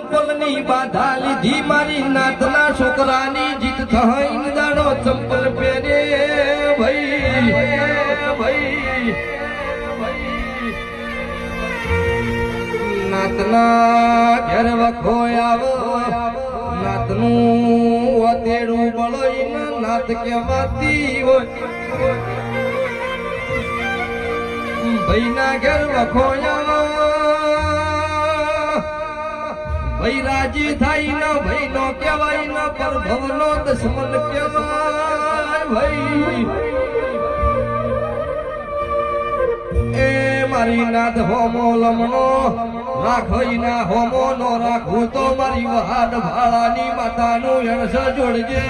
ચંપલની બાધા લીધી મારી નાતના છોકરાની જીત થઈ દાડો ચંપલ પહેરે ભાઈ નાતના ઘેર વખો આવો નાતનું વતેડું બળોઈને નાત કહેવાતી હોય ભાઈના ઘેર વખો આવો ભાઈ રાજી થાય ન ભાઈ નો કહેવાય ન પર ભવનો દુશ્મન કહેવાય ભાઈ એ મારી નાથ હોમો લમણો રાખોઈ ના હોમો નો રાખું તો મારી વહાડ ભાળાની માતાનું યણસ જોડજે